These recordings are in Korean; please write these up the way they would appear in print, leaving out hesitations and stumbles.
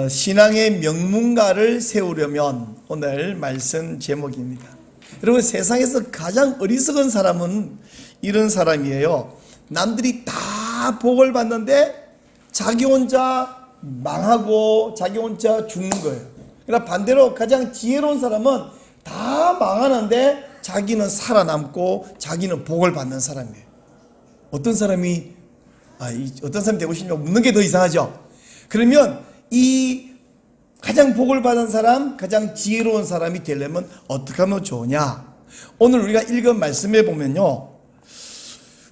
신앙의 명문가를 세우려면 오늘 말씀 제목입니다. 여러분, 세상에서 가장 어리석은 사람은 이런 사람이에요. 남들이 다 복을 받는데 자기 혼자 망하고 자기 혼자 죽는 거예요. 그러나 반대로 가장 지혜로운 사람은 다 망하는데 자기는 살아남고 자기는 복을 받는 사람이에요. 어떤 사람이 되고 싶냐고 묻는 게 더 이상하죠. 그러면 이 가장 복을 받은 사람, 가장 지혜로운 사람이 되려면 어떻게 하면 좋으냐? 오늘 우리가 읽은 말씀에 보면요,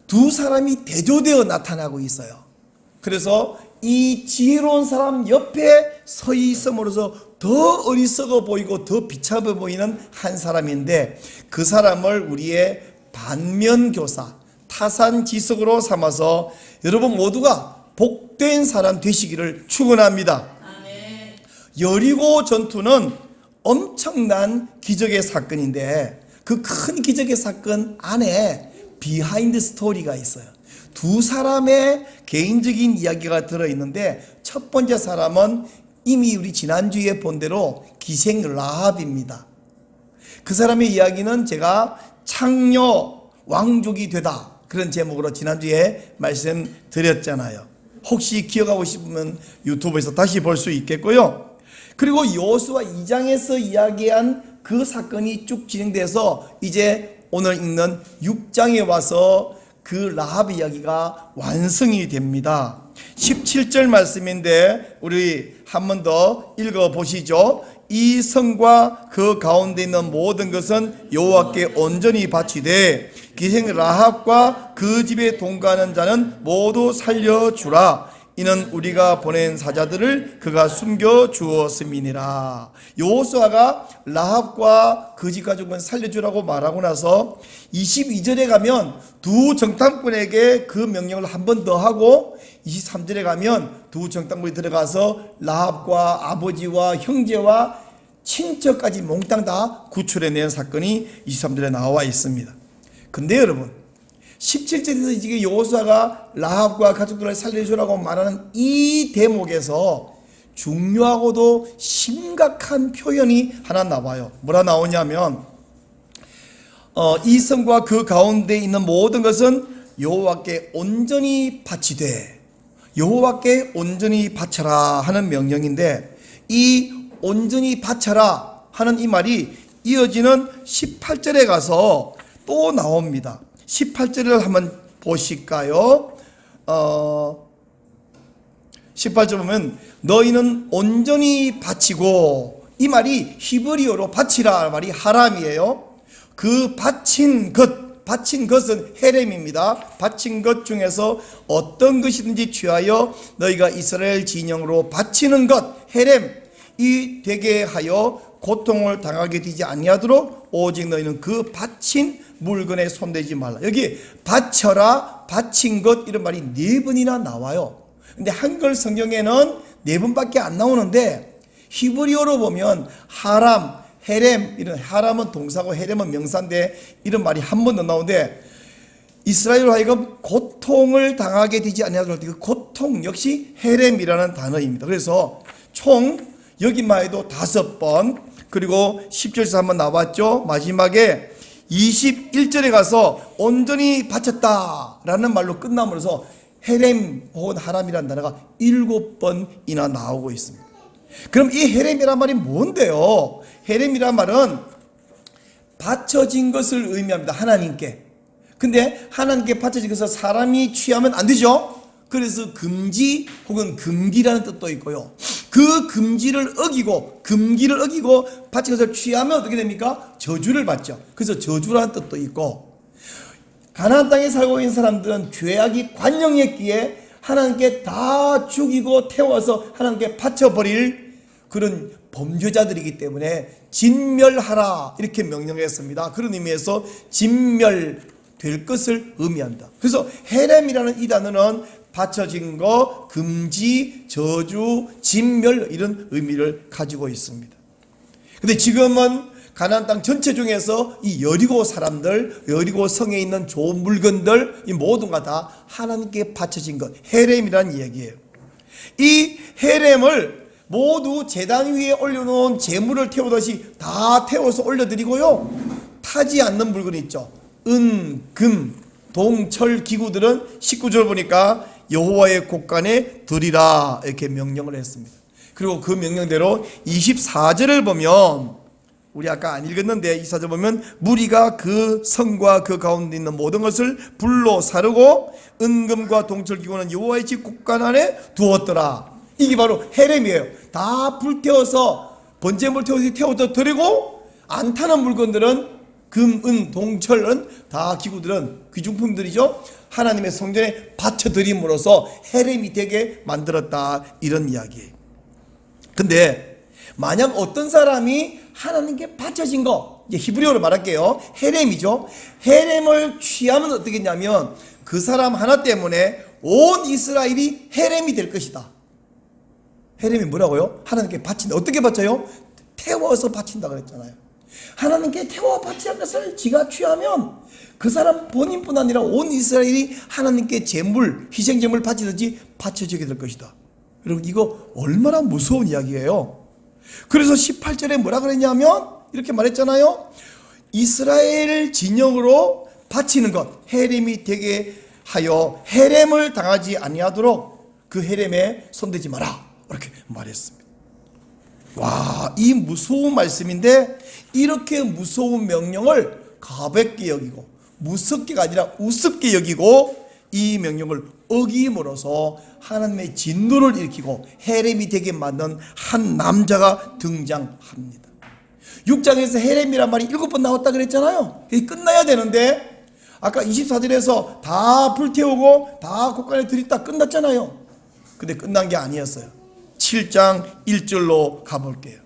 두 사람이 대조되어 나타나고 있어요. 그래서 이 지혜로운 사람 옆에 서 있음으로써 더 어리석어 보이고 더 비참해 보이는 한 사람인데, 그 사람을 우리의 반면교사, 타산지석으로 삼아서 여러분 모두가 복된 사람 되시기를 축원합니다. 아멘. 여리고 전투는 엄청난 기적의 사건인데, 그 큰 기적의 사건 안에 비하인드 스토리가 있어요. 두 사람의 개인적인 이야기가 들어있는데, 첫 번째 사람은 이미 우리 지난주에 본 대로 기생 라합입니다. 그 사람의 이야기는 제가 창녀 왕족이 되다, 그런 제목으로 지난주에 말씀드렸잖아요. 혹시 기억하고 싶으면 유튜브에서 다시 볼 수 있겠고요. 그리고 여호수아 2장에서 이야기한 그 사건이 쭉 진행돼서 이제 오늘 읽는 6장에 와서 그 라합 이야기가 완성이 됩니다. 17절 말씀인데 우리 한 번 더 읽어보시죠. 이 성과 그 가운데 있는 모든 것은 여호와께 온전히 바치되 기생 라합과 그 집에 동거하는 자는 모두 살려주라. 이는 우리가 보낸 사자들을 그가 숨겨 주었음이니라. 여호수아가 라합과 그 집 가족은 살려주라고 말하고 나서 22절에 가면 두 정탐꾼에게 그 명령을 한 번 더 하고, 23절에 가면 두 정탐꾼이 들어가서 라합과 아버지와 형제와 친척까지 몽땅 다 구출해낸 사건이 23절에 나와 있습니다. 근데 여러분, 17절에서 이제 여호수아가 라합과 가족들을 살려주라고 말하는 이 대목에서 중요하고도 심각한 표현이 하나 나와요. 뭐라 나오냐면, 이 성과 그 가운데 있는 모든 것은 여호와께 온전히 바치되, 여호와께 온전히 바쳐라 하는 명령인데, 이 온전히 바쳐라 하는 이 말이 이어지는 18절에 가서 또 나옵니다. 18절을 한번 보실까요? 18절 보면 너희는 온전히 바치고, 이 말이 히브리어로 바치라 말이 하람이에요. 그 바친 것은 헤렘입니다. 바친 것 중에서 어떤 것이든지 취하여 너희가 이스라엘 진영으로 바치는 것, 헤렘, 이 되게 하여 고통을 당하게 되지 아니하도록 오직 너희는 그 바친 물건에 손대지 말라. 여기 바쳐라, 바친 것, 이런 말이 4번이나 나와요. 근데 한글 성경에는 4번밖에 안 나오는데, 히브리어로 보면 하람, 헤렘, 이런 하람은 동사고 헤렘은 명사인데 이런 말이 한 번 더 나오는데, 이스라엘로 하여금 고통을 당하게 되지 아니하도록, 그 고통 역시 헤렘이라는 단어입니다. 그래서 총 여기만 해도 5번, 그리고 10절에서 한번 나왔죠. 마지막에 21절에 가서 온전히 바쳤다 라는 말로 끝남으로써 헤렘 혹은 하람이라는 단어가 7번이나 나오고 있습니다. 그럼 이 헤렘이란 말이 뭔데요? 헤렘이란 말은 바쳐진 것을 의미합니다. 하나님께. 근데 하나님께 바쳐진 것을 사람이 취하면 안 되죠. 그래서 금지 혹은 금기라는 뜻도 있고요. 그 금기를 어기고 바친 것을 취하면 어떻게 됩니까? 저주를 받죠. 그래서 저주라는 뜻도 있고, 가나안 땅에 살고 있는 사람들은 죄악이 관영했기에 하나님께 다 죽이고 태워서 하나님께 바쳐버릴 그런 범죄자들이기 때문에 진멸하라 이렇게 명령했습니다. 그런 의미에서 진멸될 것을 의미한다. 그래서 헤렘이라는 이 단어는 바쳐진 거, 금지, 저주, 진멸, 이런 의미를 가지고 있습니다. 근데 지금은 가나안 땅 전체 중에서 이 여리고 사람들, 여리고 성에 있는 좋은 물건들, 이 모든 것 다 하나님께 바쳐진 것, 헤렘이라는 얘기예요. 이 헤렘을 모두 제단 위에 올려놓은 제물을 태우듯이 다 태워서 올려드리고요. 타지 않는 물건 있죠. 은, 금, 동, 철 기구들은 19절 보니까 여호와의 곳간에 드리라 이렇게 명령을 했습니다. 그리고 그 명령대로 24절을 보면, 우리 아까 안 읽었는데 24절 보면, 무리가 그 성과 그 가운데 있는 모든 것을 불로 사르고 은금과 동철 기구는 여호와의 집 곳간 안에 두었더라. 이게 바로 헤렘이에요. 다 불태워서 번제물 태워서 드리고, 안 타는 물건들은 금, 은, 동철은 다 기구들은 귀중품들이죠. 하나님의 성전에 바쳐드림으로써 헤렘이 되게 만들었다, 이런 이야기예요. 근데 만약 어떤 사람이 하나님께 바쳐진 거, 이제 히브리어로 말할게요. 헤렘이죠. 헤렘을 취하면 어떻게 했냐면 그 사람 하나 때문에 온 이스라엘이 헤렘이 될 것이다. 헤렘이 뭐라고요? 하나님께 바친다. 어떻게 바쳐요? 태워서 바친다 그랬잖아요. 하나님께 태워 바치는 것을 지가 취하면 그 사람 본인뿐 아니라 온 이스라엘이 하나님께 제물, 희생제물 바치듯이 바쳐지게 될 것이다. 여러분, 이거 얼마나 무서운 이야기예요. 그래서 18절에 뭐라 그랬냐면 이렇게 말했잖아요. 이스라엘 진영으로 바치는 것, 헤렘이 되게 하여 헤렘을 당하지 아니하도록 그 헤렘에 손대지 마라, 이렇게 말했습니다. 와, 이 무서운 말씀인데 이렇게 무서운 명령을 가볍게 여기고 무섭게가 아니라 우습게 여기고 이 명령을 어김으로써 하나님의 진노를 일으키고 헤렘이 되게 만든 한 남자가 등장합니다. 6장에서 헤렘이란 말이 7번 나왔다 그랬잖아요. 이게 끝나야 되는데 아까 24절에서 다 불태우고 다 곳간에 들이다 끝났잖아요. 근데 끝난 게 아니었어요. 7장 1절로 가볼게요.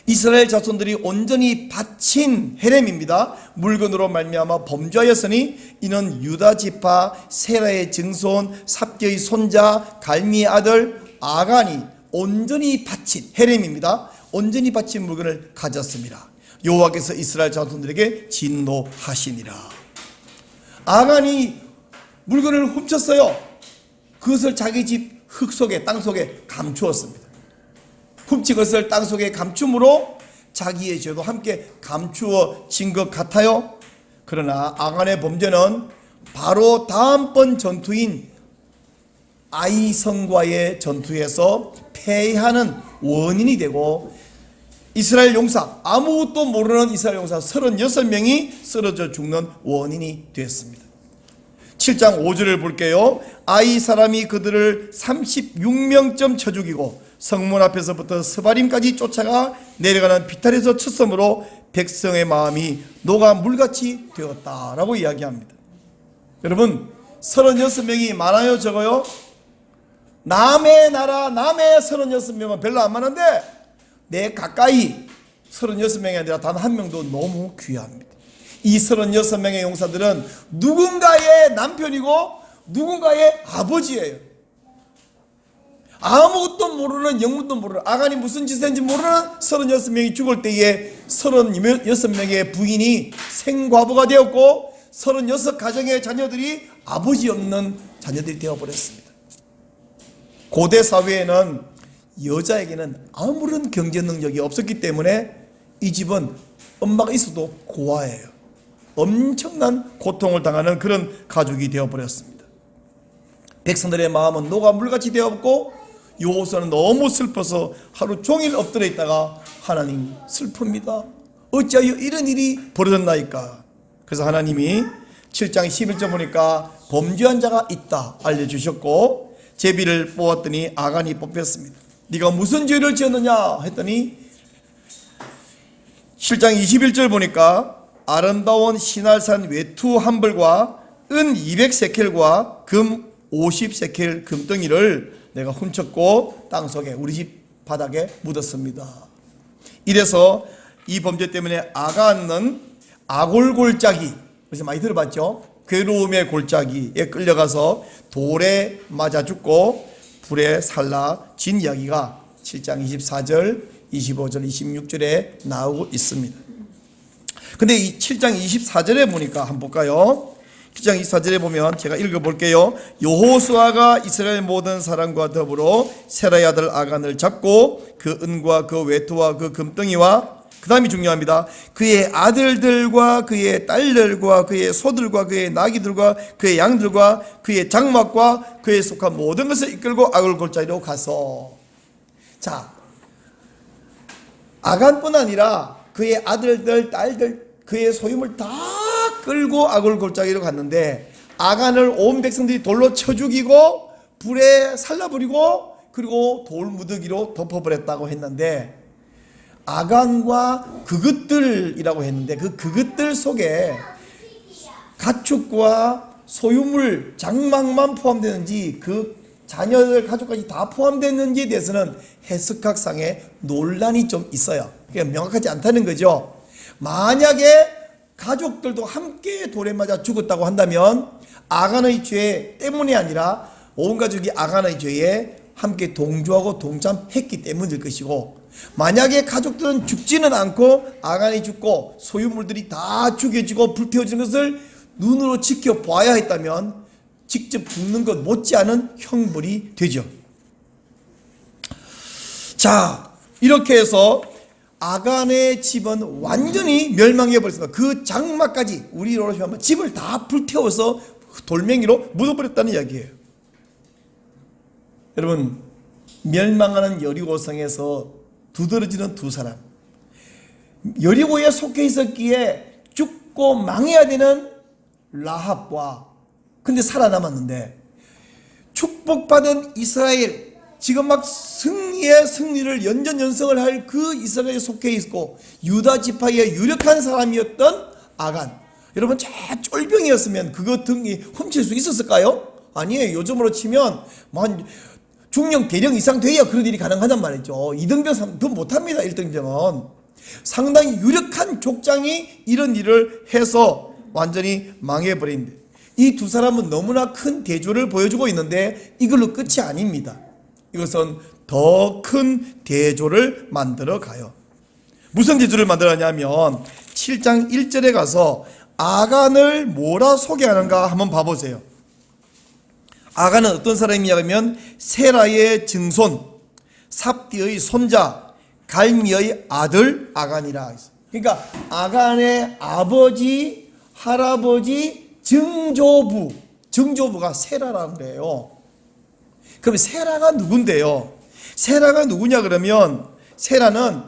이스라엘 자손들이 온전히 바친 헤렘입니다. 물건으로 말미암아 범죄하였으니 이는 유다 지파 세라의 증손 삽디의 손자 갈미의 아들 아간이 온전히 바친 헤렘입니다. 온전히 바친 물건을 가졌습니다. 여호와께서 이스라엘 자손들에게 진노하시니라. 아간이 물건을 훔쳤어요. 그것을 자기 집 흙 속에, 땅 속에 감추었습니다. 훔친 것을 땅 속에 감춤으로 자기의 죄도 함께 감추어진 것 같아요. 그러나 아간의 범죄는 바로 다음번 전투인 아이성과의 전투에서 패하는 원인이 되고 이스라엘 용사, 아무것도 모르는 이스라엘 용사 36명이 쓰러져 죽는 원인이 됐습니다. 7장 5절을 볼게요. 아이 사람이 그들을 36명쯤 쳐 죽이고 성문 앞에서부터 스바림까지 쫓아가 내려가는 비탈에서 쳤으므로 백성의 마음이 녹아 물같이 되었다라고 이야기합니다. 여러분, 36명이 많아요, 적어요? 남의 나라, 남의 36명은 별로 안 많은데 내 가까이 36명이 아니라 단 한 명도 너무 귀합니다. 이 36명의 용사들은 누군가의 남편이고 누군가의 아버지예요. 아무것도 모르는, 영문도 모르는, 아간이 무슨 짓을 했는지 모르는 36명이 죽을 때에 36명의 부인이 생과부가 되었고 36가정의 자녀들이 아버지 없는 자녀들이 되어버렸습니다. 고대 사회에는 여자에게는 아무런 경제 능력이 없었기 때문에 이 집은 엄마가 있어도 고아예요. 엄청난 고통을 당하는 그런 가족이 되어버렸습니다. 백성들의 마음은 녹아 물같이 되었고 여호수아는 너무 슬퍼서 하루 종일 엎드려 있다가 하나님 슬픕니다. 어찌하여 이런 일이 벌어졌나이까. 그래서 하나님이 7장 11절 보니까 범죄한 자가 있다 알려주셨고 제비를 뽑았더니 아간이 뽑혔습니다. 네가 무슨 죄를 지었느냐 했더니 7장 21절 보니까 아름다운 시날산 외투 한 벌과 은 200세켈과 금 50세켈 금덩이를 내가 훔쳤고 땅속에 우리 집 바닥에 묻었습니다. 이래서 이 범죄 때문에 아간은 아골골짜기, 그래서 많이 들어봤죠? 괴로움의 골짜기에 끌려가서 돌에 맞아 죽고 불에 살라진 이야기가 7장 24절, 25절, 26절에 나오고 있습니다. 근데 이 7장 24절에 보니까 한번 볼까요? 7장 24절에 보면 제가 읽어볼게요. 여호수아가 이스라엘 모든 사람과 더불어 세라의 아들 아간을 잡고 그 은과 그 외투와 그 금덩이와 그 다음이 중요합니다. 그의 아들들과 그의 딸들과 그의 소들과 그의 나귀들과 그의 양들과 그의 장막과 그에 속한 모든 것을 이끌고 아굴 골짜기로 가서, 자, 아간뿐 아니라 그의 아들들, 딸들, 그의 소유물 다 끌고 아굴 골짜기로 갔는데, 아간을 온 백성들이 돌로 쳐 죽이고 불에 살라버리고 그리고 돌무더기로 덮어버렸다고 했는데, 아간과 그것들이라고 했는데 그 그것들 속에 가축과 소유물, 장막만 포함되는지 그 자녀들, 가족까지 다 포함됐는지에 대해서는 해석학상에 논란이 좀 있어요. 그러니까 명확하지 않다는 거죠. 만약에 가족들도 함께 돌에 맞아 죽었다고 한다면 아간의 죄 때문이 아니라 온 가족이 아간의 죄에 함께 동조하고 동참했기 때문일 것이고, 만약에 가족들은 죽지는 않고 아간이 죽고 소유물들이 다 죽여지고 불태워지는 것을 눈으로 지켜봐야 했다면 직접 죽는 것 못지않은 형벌이 되죠. 자, 이렇게 해서 아간의 집은 완전히 멸망해 버렸습니다. 그 장막까지, 우리로 하면 집을 다 불태워서 돌멩이로 묻어버렸다는 이야기예요. 여러분, 멸망하는 여리고성에서 두드러지는 두 사람, 여리고에 속해 있었기에 죽고 망해야 되는 라합과, 근데 살아남았는데, 축복받은 이스라엘, 지금 막 승리의 승리를 연전연승을 할 그 이스라엘에 속해 있고 유다 지파의 유력한 사람이었던 아간, 여러분 저 쫄병이었으면 그거 등이 훔칠 수 있었을까요? 아니에요. 요즘으로 치면 중령 대령 이상 돼야 그런 일이 가능하단 말이죠. 2등병 더 못합니다. 1등병은 상당히 유력한 족장이 이런 일을 해서 완전히 망해버린데, 이 두 사람은 너무나 큰 대조를 보여주고 있는데 이걸로 끝이 아닙니다. 이것은 더 큰 대조를 만들어 가요. 무슨 대조를 만들었냐면 7장 1절에 가서 아간을 뭐라 소개하는가 한번 봐보세요. 아간은 어떤 사람이냐면 세라의 증손, 삽디의 손자, 갈미의 아들 아간이라. 그러니까 아간의 아버지, 할아버지, 증조부가 세라라는 거예요. 그럼 세라가 누군데요? 세라가 누구냐 그러면, 세라는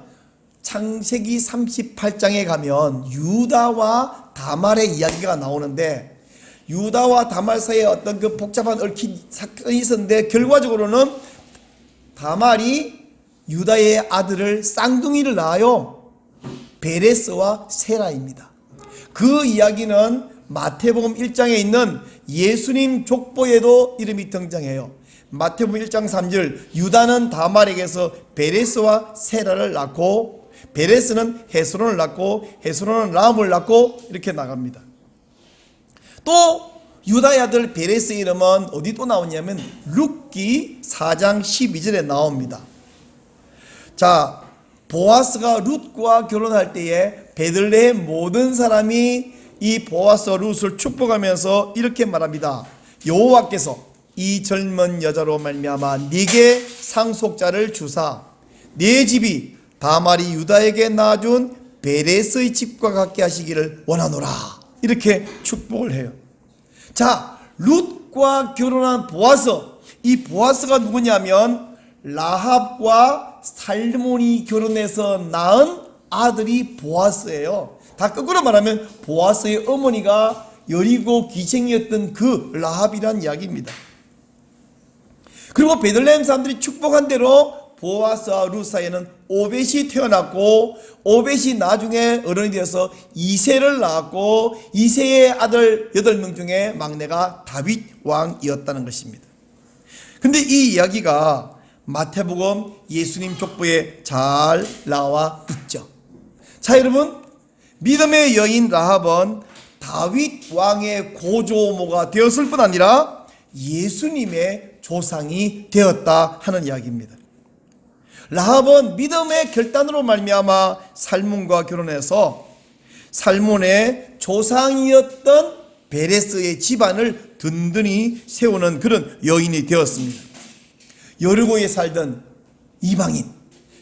창세기 38장에 가면 유다와 다말의 이야기가 나오는데, 유다와 다말 사이에 어떤 그 복잡한 얽힌 사건이 있었는데, 결과적으로는 다말이 유다의 아들을, 쌍둥이를 낳아요. 베레스와 세라입니다. 그 이야기는 마태복음 1장에 있는 예수님 족보에도 이름이 등장해요. 마태복음 1장 3절, 유다는 다말에게서 베레스와 세라를 낳고, 베레스는 헤스론을 낳고, 헤스론은 람을 낳고, 이렇게 나갑니다. 또 유다의 아들 베레스의 이름은 어디 또 나오냐면 룻기 4장 12절에 나옵니다. 자, 보아스가 룻과 결혼할 때에 베들레헴 모든 사람이 이 보아스와 룻을 축복하면서 이렇게 말합니다. 여호와께서 이 젊은 여자로 말미암아 네게 상속자를 주사 네 집이 다말이 유다에게 낳아준 베레스의 집과 같게 하시기를 원하노라. 이렇게 축복을 해요. 자, 룻과 결혼한 보아스, 이 보아스가 누구냐면 라합과 살몬이 결혼해서 낳은 아들이 보아스예요. 다 거꾸로 말하면 보아스의 어머니가 여리고 기생이었던 그 라합이란 이야기입니다. 그리고 베들레헴 사람들이 축복한 대로 보아스와 룻 사이에는 오벳이 태어났고, 오벳이 나중에 어른이 되어서 이새를 낳았고, 이새의 아들 8명 중에 막내가 다윗 왕이었다는 것입니다. 근데 이 이야기가 마태복음 예수님 족보에 잘 나와 있죠. 자, 여러분, 믿음의 여인 라합은 다윗 왕의 고조모가 되었을 뿐 아니라 예수님의 조상이 되었다 하는 이야기입니다. 라합은 믿음의 결단으로 말미암아 살몬과 결혼해서 살몬의 조상이었던 베레스의 집안을 든든히 세우는 그런 여인이 되었습니다. 여리고에 살던 이방인,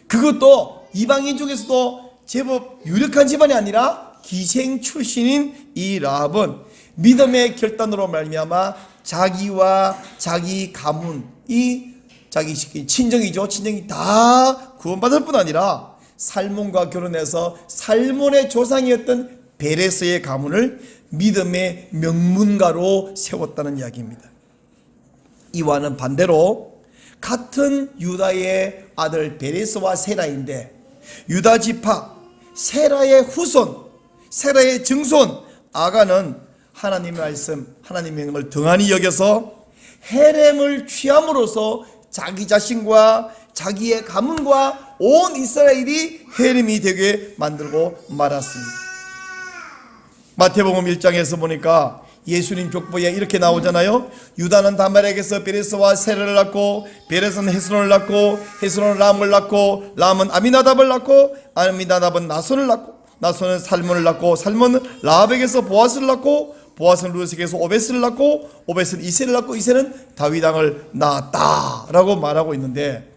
그것도 이방인 중에서도 제법 유력한 집안이 아니라 기생 출신인 이 라합은 믿음의 결단으로 말미암아 자기와 자기 가문이 자기 친정이죠. 친정이 다 구원받을 뿐 아니라 살몬과 결혼해서 살몬의 조상이었던 베레스의 가문을 믿음의 명문가로 세웠다는 이야기입니다. 이와는 반대로 같은 유다의 아들 베레스와 세라인데 유다 지파 세라의 후손, 세라의 증손 아가는 하나님의 말씀, 하나님의 명을 등한히 여겨서 헤렘을 취함으로써 자기 자신과 자기의 가문과 온 이스라엘이 헤렘이 되게 만들고 말았습니다. 마태복음 1장에서 보니까 예수님 족보에 이렇게 나오잖아요. 유다는 다말에게서 베레스와 세라를 낳고 베레스는 헤스론을 낳고 헤스론은 람을 낳고 람은 아미나답을 낳고 아미나답은 나손을 낳고 나손은 살몬을 낳고 살몬은 라합에게서 보아스를 낳고 보아스는 루스에게서 오베스를 낳고 오베스는 이세를 낳고 이세는 다윗 왕을 낳았다라고 말하고 있는데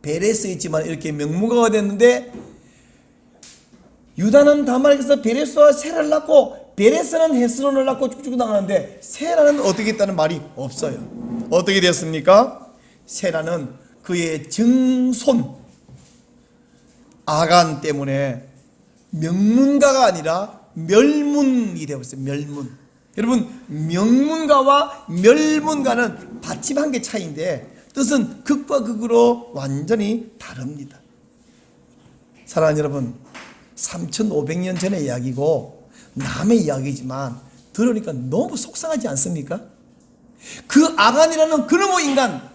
베레스 있지만 이렇게 명문가가 됐는데 유다는 다말에게서 베레스와 세라를 낳고 베레스는 헤스론을 낳고 쭉쭉 나가는데 세라는 어떻게 했다는 말이 없어요. 어떻게 됐습니까? 세라는 그의 증손 아간 때문에 명문가가 아니라 멸문이 되었어요. 멸문. 여러분, 명문가와 멸문가는 받침 한 개 차이인데 뜻은 극과 극으로 완전히 다릅니다. 사랑하는 여러분, 3500년 전의 이야기고 남의 이야기지만 들으니까 너무 속상하지 않습니까? 그 아간이라는 그놈의 인간,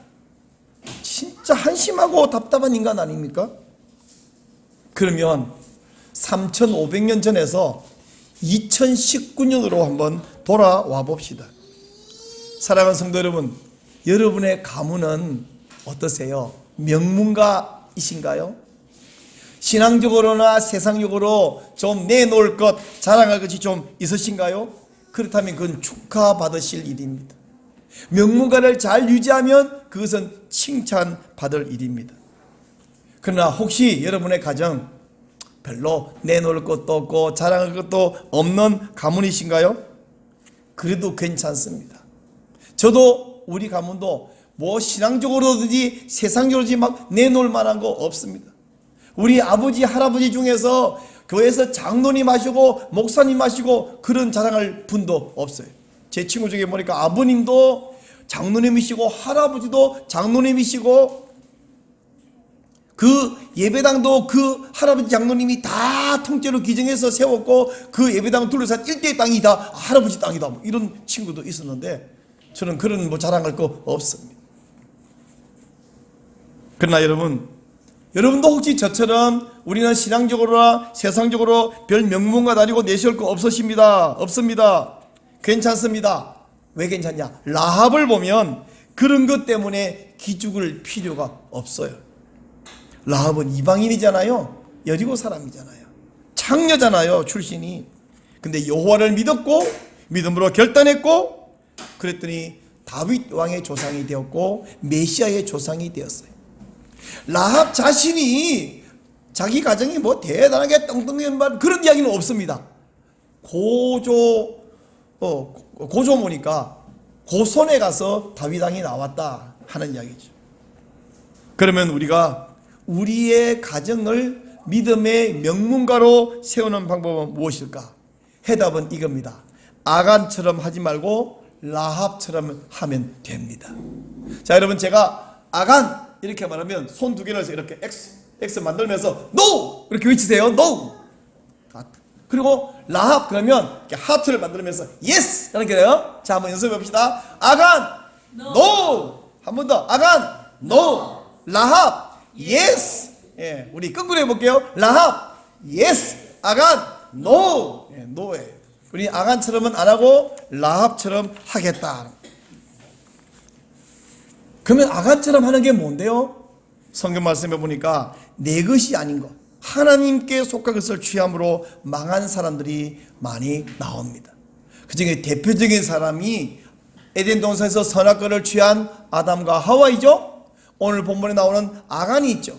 진짜 한심하고 답답한 인간 아닙니까? 그러면 3500년 전에서 2019년으로 한번 돌아와 봅시다. 사랑하는 성도 여러분, 여러분의 가문은 어떠세요? 명문가이신가요? 신앙적으로나 세상적으로 좀 내놓을 것, 자랑할 것이 좀 있으신가요? 그렇다면 그건 축하받으실 일입니다. 명문가를 잘 유지하면 그것은 칭찬받을 일입니다. 그러나 혹시 여러분의 가정 별로 내놓을 것도 없고 자랑할 것도 없는 가문이신가요? 그래도 괜찮습니다. 저도 우리 가문도 뭐 신앙적으로든지 세상적으로든지 막 내놓을 만한 거 없습니다. 우리 아버지 할아버지 중에서 교회에서 장로님 하시고 목사님 하시고 그런 자랑할 분도 없어요. 제 친구 중에 보니까 아버님도 장로님이시고 할아버지도 장로님이시고 그 예배당도 그 할아버지 장로님이 다 통째로 기증해서 세웠고 그 예배당 둘러싼 일대의 땅이 다 할아버지 땅이다, 뭐 이런 친구도 있었는데 저는 그런 뭐 자랑할 거 없습니다. 그러나 여러분도 혹시 저처럼 우리는 신앙적으로나 세상적으로 별 명문가 다니고 내세울 거 없으십니다. 없습니다. 괜찮습니다. 왜 괜찮냐? 라합을 보면 그런 것 때문에 기죽을 필요가 없어요. 라합은 이방인이잖아요. 여리고 사람이잖아요. 창녀잖아요, 출신이. 근데 여호와를 믿었고 믿음으로 결단했고 그랬더니 다윗 왕의 조상이 되었고 메시아의 조상이 되었어요. 라합 자신이 자기 가정이 뭐 대단하게 떵떵한 그런 이야기는 없습니다. 고조모니까 고손에 가서 다윗 왕이 나왔다 하는 이야기죠. 그러면 우리가 우리의 가정을 믿음의 명문가로 세우는 방법은 무엇일까? 해답은 이겁니다. 아간처럼 하지 말고 라합처럼 하면 됩니다. 자, 여러분, 제가 아간 이렇게 말하면 손 두 개를 해서 이렇게 X 만들면서 NO! 이렇게 외치세요. NO! 그리고 라합 그러면 이렇게 하트를 만들면서 YES! 이렇게 돼요. 자, 한번 연습해 봅시다. 아간 NO! 한 번 더. 아간 NO! 라합 YES! 예, 우리 거꾸로 해볼게요. 라합 YES! 아간 NO! 예, NO예요. 우리 아간처럼은 안 하고 라합처럼 하겠다. 그러면 아간처럼 하는 게 뭔데요? 성경 말씀해 보니까 내 것이 아닌 것, 하나님께 속한 것을 취함으로 망한 사람들이 많이 나옵니다. 그중에 대표적인 사람이 에덴 동산에서 선악과를 취한 아담과 하와이죠. 오늘 본문에 나오는 아간이 있죠.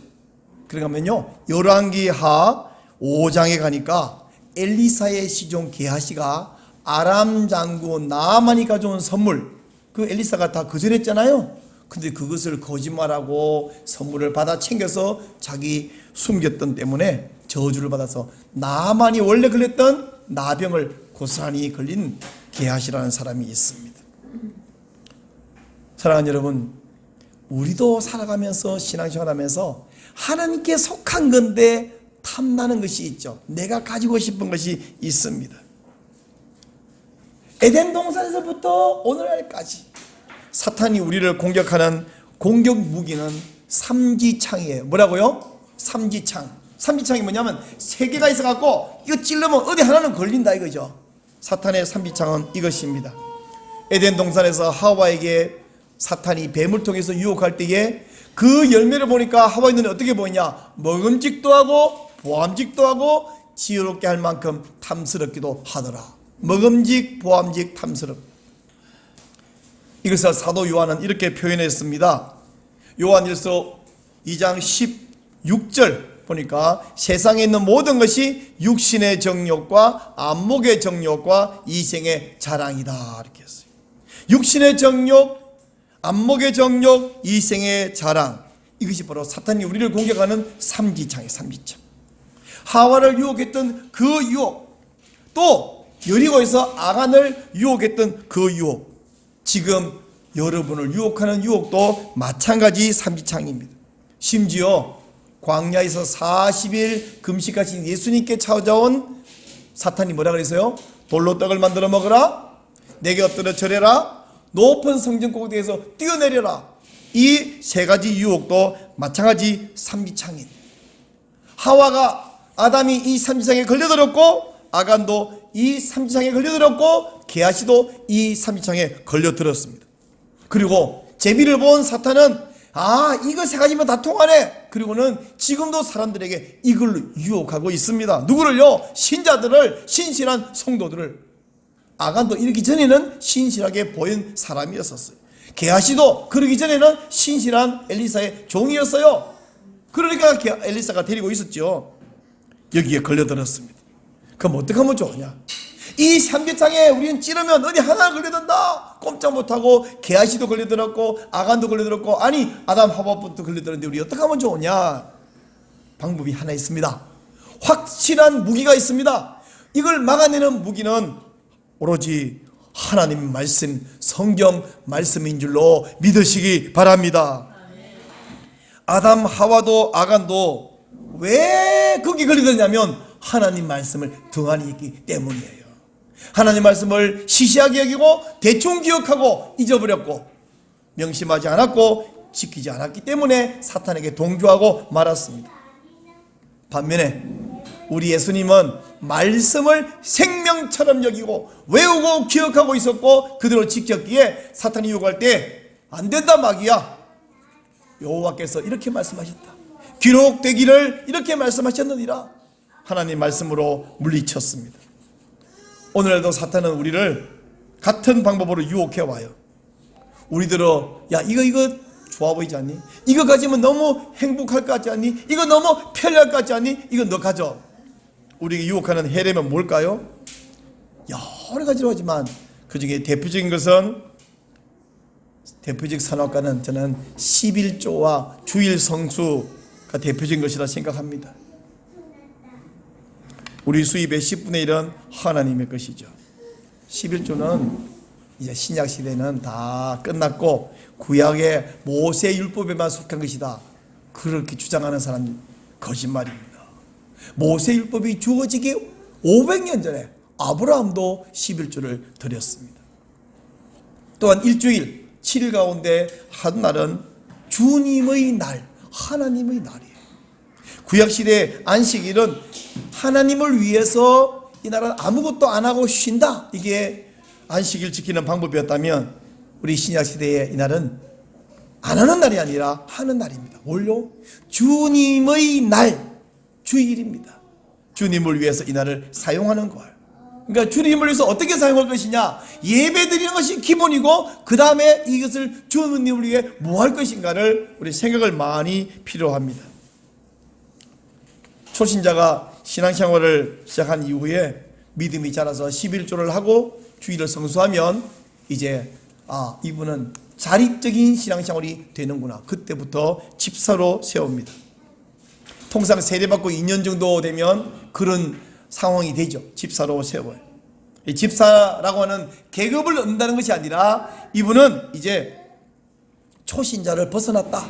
그러면요, 열왕기하 5장에 가니까 엘리사의 시종 게하시가 아람 장군 나아만이 가져온 선물, 그 엘리사가 다 거절했잖아요. 근데 그것을 거짓말하고 선물을 받아 챙겨서 자기 숨겼던 때문에 저주를 받아서 나아만이 원래 걸렸던 나병을 고스란히 걸린 게하시라는 사람이 있습니다. 사랑하는 여러분, 우리도 살아가면서 신앙생활하면서 하나님께 속한 건데 탐나는 것이 있죠. 내가 가지고 싶은 것이 있습니다. 에덴 동산에서부터 오늘날까지 사탄이 우리를 공격하는 공격 무기는 삼지창이에요. 뭐라고요? 삼지창. 삼지창이 뭐냐면 세 개가 있어갖고 이거 찔르면 어디 하나는 걸린다 이거죠. 사탄의 삼지창은 이것입니다. 에덴 동산에서 하와에게 사탄이 뱀을 통해서 유혹할 때에 그 열매를 보니까 하와의 눈에 어떻게 보이냐? 먹음직도 하고 보암직도 하고 지혜롭게 할 만큼 탐스럽기도 하더라. 먹음직, 보암직, 탐스럽. 이것을 사도 요한은 이렇게 표현했습니다. 요한일서 2장 16절 보니까 세상에 있는 모든 것이 육신의 정욕과 안목의 정욕과 이생의 자랑이다 이렇게 했어요. 육신의 정욕, 안목의 정욕, 이생의 자랑, 이것이 바로 사탄이 우리를 공격하는 삼지창이에요. 삼지창. 하와를 유혹했던 그 유혹, 또 여리고에서 아간을 유혹했던 그 유혹, 지금 여러분을 유혹하는 유혹도 마찬가지 삼지창입니다. 심지어 광야에서 40일 금식하신 예수님께 찾아온 사탄이 뭐라 그랬어요? 돌로 떡을 만들어 먹으라, 내게 엎드려 절해라, 높은 성전 꼭대기에서 뛰어내려라. 이 세 가지 유혹도 마찬가지 삼지창입니다. 하와가 아담이 이 삼지창에 걸려들었고, 아간도 이 삼지창에 걸려들었고, 게하시도 이 삼지창에 걸려들었습니다. 그리고 제비를 본 사탄은 이거 세 가지면 다 통하네. 그리고는 지금도 사람들에게 이걸로 유혹하고 있습니다. 누구를요? 신자들을, 신실한 성도들을. 아간도 이러기 전에는 신실하게 보인 사람이었었어요. 게하시도 그러기 전에는 신실한 엘리사의 종이었어요. 그러니까 엘리사가 데리고 있었죠. 여기에 걸려들었습니다. 그럼 어떻게 하면 좋으냐? 이 삼계창에 우리는 찌르면 어디 하나 걸려든다. 꼼짝 못하고 게하시도 걸려들었고 아간도 걸려들었고, 아니 아담 하와부터 걸려들었는데 우리 어떻게 하면 좋으냐? 방법이 하나 있습니다. 확실한 무기가 있습니다. 이걸 막아내는 무기는 오로지 하나님 말씀, 성경 말씀인 줄로 믿으시기 바랍니다. 아담 하와도 아간도 왜 거기 걸리느냐면 하나님 말씀을 등한히 있기 때문이에요. 하나님 말씀을 시시하게 여기고 대충 기억하고 잊어버렸고 명심하지 않았고 지키지 않았기 때문에 사탄에게 동조하고 말았습니다. 반면에 우리 예수님은 말씀을 생명처럼 여기고 외우고 기억하고 있었고 그대로 지켰기에 사탄이 유혹할 때 안 된다 마귀야, 여호와께서 이렇게 말씀하셨다, 기록되기를 이렇게 말씀하셨느니라 하나님 말씀으로 물리쳤습니다. 오늘도 사탄은 우리를 같은 방법으로 유혹해 와요. 우리들은 야 이거 좋아 보이지 않니? 이거 가지면 너무 행복할 것 같지 않니? 이거 너무 편리할 것 같지 않니? 이거 너 가져. 우리에게 유혹하는 해례면 뭘까요? 여러 가지로 하지만 그 중에 대표적인 것은, 대표적 선악과는 저는 11조와 주일 성수가 대표적인 것이라 생각합니다. 우리 수입의 10분의 1은 하나님의 것이죠. 11조는 이제 신약 시대는 다 끝났고 구약의 모세 율법에만 속한 것이다, 그렇게 주장하는 사람 거짓말입니다. 모세 율법이 주어지기 500년 전에 아브라함도 11조를 드렸습니다. 또한 일주일 7일 가운데 한 날은 주님의 날, 하나님의 날이에요. 구약시대의 안식일은 하나님을 위해서 이 날은 아무것도 안 하고 쉰다, 이게 안식일 지키는 방법이었다면 우리 신약시대의 이 날은 안 하는 날이 아니라 하는 날입니다. 뭘요? 주님의 날, 주일입니다. 주님을 위해서 이 날을 사용하는 걸. 그러니까 주님을 위해서 어떻게 사용할 것이냐, 예배 드리는 것이 기본이고 그 다음에 이것을 주님을 위해 뭐 할 것인가를 우리 생각을 많이 필요합니다. 초신자가 신앙생활을 시작한 이후에 믿음이 자라서 11조를 하고 주일을 성수하면 이제 이분은 자립적인 신앙생활이 되는구나. 그때부터 집사로 세웁니다. 통상 세례받고 2년 정도 되면 그런 상황이 되죠. 집사로 세워요. 이 집사라고 하는 계급을 얻는다는 것이 아니라 이분은 이제 초신자를 벗어났다.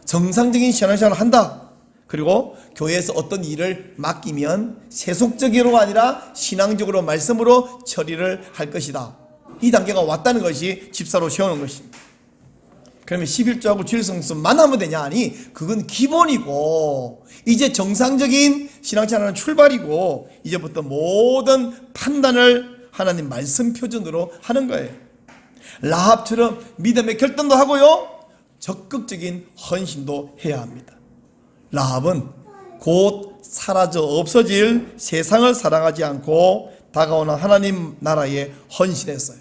정상적인 신앙생활을 한다. 그리고 교회에서 어떤 일을 맡기면 세속적으로가 아니라 신앙적으로 말씀으로 처리를 할 것이다. 이 단계가 왔다는 것이 집사로 세우는 것입니다. 그러면 11조하고 주일성수만 하면 되냐? 아니, 그건 기본이고 이제 정상적인 신앙생활은 출발이고 이제부터 모든 판단을 하나님 말씀 표준으로 하는 거예요. 라합처럼 믿음의 결단도 하고요, 적극적인 헌신도 해야 합니다. 라합은 곧 사라져 없어질 세상을 사랑하지 않고 다가오는 하나님 나라에 헌신했어요.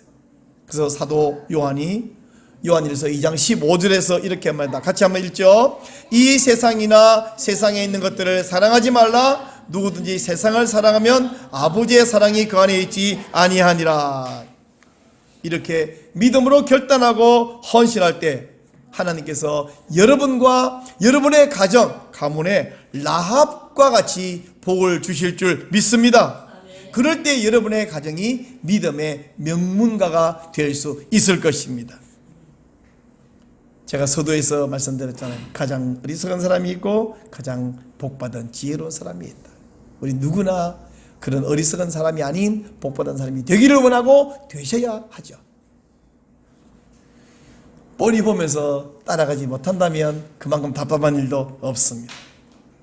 그래서 사도 요한일서 2장 15절에서 이렇게 말합니다. 같이 한번 읽죠. 이 세상이나 세상에 있는 것들을 사랑하지 말라. 누구든지 세상을 사랑하면 아버지의 사랑이 그 안에 있지 아니하니라. 이렇게 믿음으로 결단하고 헌신할 때 하나님께서 여러분과 여러분의 가문에 라합과 같이 복을 주실 줄 믿습니다. 그럴 때 여러분의 가정이 믿음의 명문가가 될 수 있을 것입니다. 제가 서두에서 말씀드렸잖아요. 가장 어리석은 사람이 있고 가장 복받은 지혜로운 사람이 있다. 우리 누구나 그런 어리석은 사람이 아닌 복받은 사람이 되기를 원하고 되셔야 하죠. 뻔히 보면서 따라가지 못한다면 그만큼 답답한 일도 없습니다.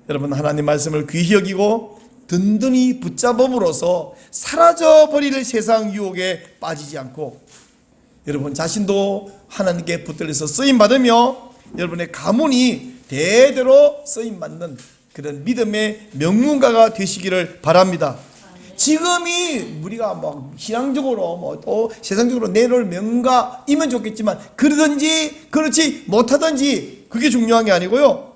여러분, 하나님 말씀을 귀히 여기고 든든히 붙잡음으로써 사라져버릴 세상 유혹에 빠지지 않고 여러분 자신도 하나님께 붙들려서 쓰임받으며 여러분의 가문이 대대로 쓰임받는 그런 믿음의 명문가가 되시기를 바랍니다. 지금이 우리가 막 신앙적으로 또 세상적으로 내놓을 명가이면 좋겠지만 그러든지 그렇지 못하든지 그게 중요한 게 아니고요,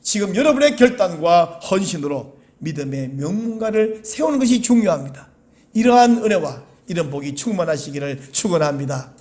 지금 여러분의 결단과 헌신으로 믿음의 명문가를 세우는 것이 중요합니다. 이러한 은혜와 이런 복이 충만하시기를 축원합니다.